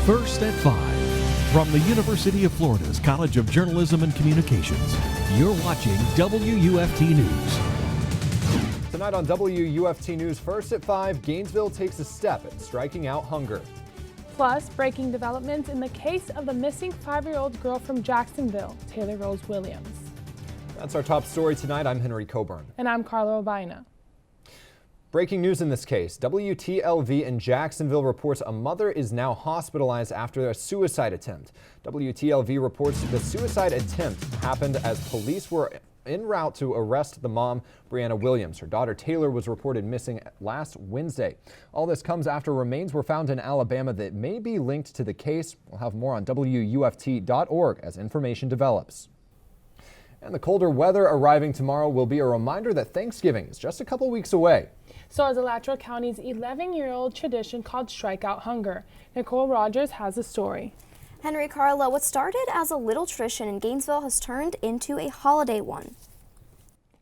First at 5. From the University of Florida's College of Journalism and Communications, you're watching WUFT News. Tonight on WUFT News, first at 5, Gainesville takes a step at striking out hunger. Plus, breaking developments in the case of the missing 5-year-old girl from Jacksonville, Taylor Rose Williams. That's our top story tonight. I'm Henry Coburn. And I'm Carla Obina. Breaking news in this case. WTLV in Jacksonville reports a mother is now hospitalized after a suicide attempt. WTLV reports the suicide attempt happened as police were en route to arrest the mom, Brianna Williams. Her daughter Taylor was reported missing last Wednesday. All this comes after remains were found in Alabama that may be linked to the case. We'll have more on WUFT.org as information develops. And the colder weather arriving tomorrow will be a reminder that Thanksgiving is just a couple weeks away. So is Alachua County's 11-year-old tradition called Strikeout Hunger. Nicole Rogers has a story. Henry, Carla, what started as a little tradition in Gainesville has turned into a holiday one.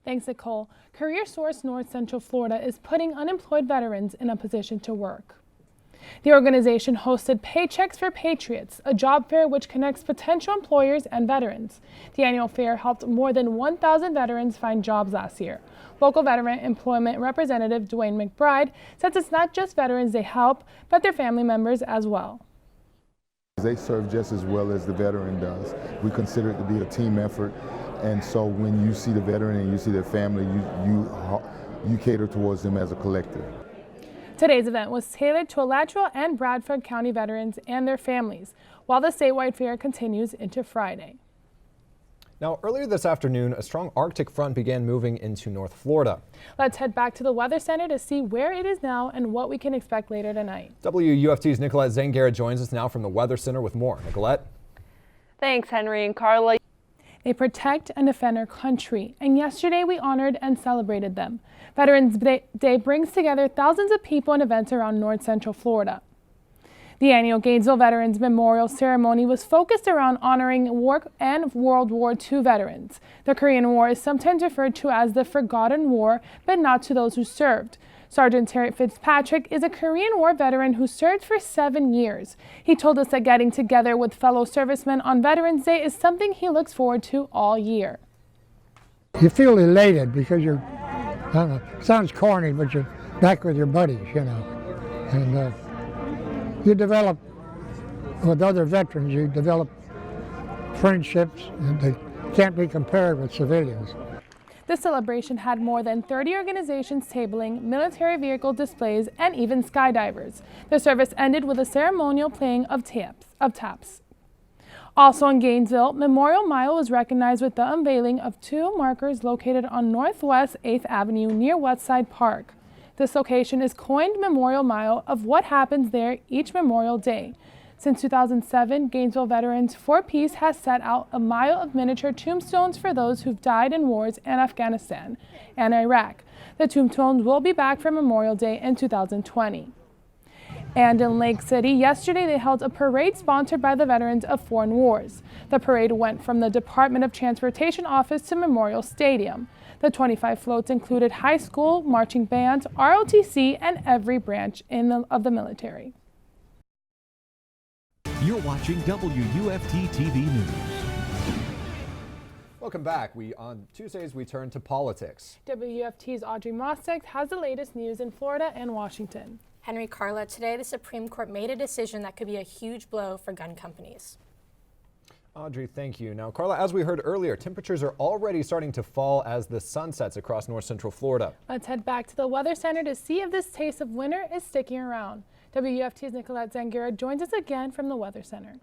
Thanks, Nicole. Career Source North Central Florida is putting unemployed veterans in a position to work. The organization hosted Paychecks for Patriots, a job fair which connects potential employers and veterans. The annual fair helped more than 1,000 veterans find jobs last year. Local Veteran Employment Representative Dwayne McBride says it's not just veterans they help, but their family members as well. They serve just as well as the veteran does. We consider it to be a team effort, and so when you see the veteran and you see their family, you cater towards them as a collective. Today's event was tailored to Alachua and Bradford County veterans and their families, while the statewide fair continues into Friday. Now, earlier this afternoon, a strong Arctic front began moving into North Florida. Let's head back to the Weather Center to see where it is now and what we can expect later tonight. WUFT's Nicolette Zangara joins us now from the Weather Center with more. Nicolette? Thanks, Henry and Carla. They protect and defend our country, and yesterday we honored and celebrated them. Veterans Day brings together thousands of people and events around North Central Florida. The annual Gainesville Veterans Memorial Ceremony was focused around honoring war and World War II veterans. The Korean War is sometimes referred to as the Forgotten War, but not to those who served. Sergeant Terry Fitzpatrick is a Korean War veteran who served for 7 years. He told us that getting together with fellow servicemen on Veterans Day is something he looks forward to all year. You feel elated because you're, I don't know, sounds corny, but you're back with your buddies, you know. And you develop, with other veterans, you develop friendships, and they can't be compared with civilians. The celebration had more than 30 organizations tabling, military vehicle displays, and even skydivers. The service ended with a ceremonial playing of taps. Also in Gainesville, Memorial Mile was recognized with the unveiling of 2 markers located on Northwest 8th Avenue near Westside Park. This location is coined Memorial Mile of what happens there each Memorial Day. Since 2007, Gainesville Veterans for Peace has set out a mile of miniature tombstones for those who've died in wars in Afghanistan and Iraq. The tombstones will be back for Memorial Day in 2020. And in Lake City, yesterday they held a parade sponsored by the veterans of foreign wars. The parade went from the Department of Transportation office to Memorial Stadium. The 25 floats included high school, marching bands, ROTC, and every branch of the military. You're watching WUFT TV News. Welcome back. On Tuesdays, we turn to politics. WUFT's Audrey Mostek has the latest news in Florida and Washington. Henry, Carla, today the Supreme Court made a decision that could be a huge blow for gun companies. Audrey, thank you. Now, Carla, as we heard earlier, temperatures are already starting to fall as the sun sets across North Central Florida. Let's head back to the Weather Center to see if this taste of winter is sticking around. WUFT's Nicolette Zangara joins us again from the Weather Center.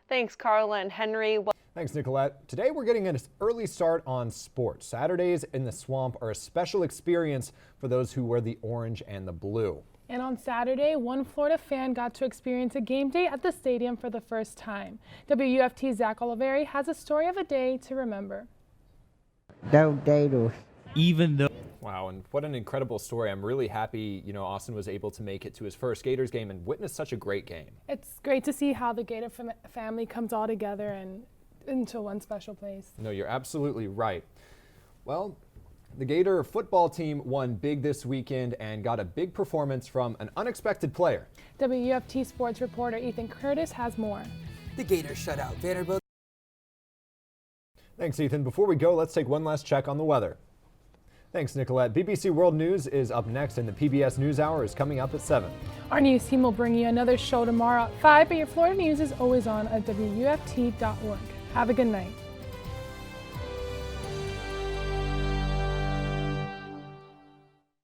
Thanks, Carla and Henry. Thanks, Nicolette. Today we're getting an early start on sports. Saturdays in the swamp are a special experience for those who wear the orange and the blue. And on Saturday, one Florida fan got to experience a game day at the stadium for the first time. WUFT's Zach Oliveri has a story of a day to remember. Even though Wow, and what an incredible story. I'm really happy, Austin was able to make it to his first Gators game and witness such a great game. It's great to see how the Gator family comes all together and into one special place. No, you're absolutely right. Well, The Gator football team won big this weekend and got a big performance from an unexpected player. WUFT sports reporter Ethan Curtis has more. The Gators shut out Vanderbilt. Thanks, Ethan. Before we go, let's take one last check on the weather. Thanks, Nicolette. BBC World News is up next, and the PBS NewsHour is coming up at 7. Our news team will bring you another show tomorrow at 5, but your Florida news is always on at WUFT.org. Have a good night.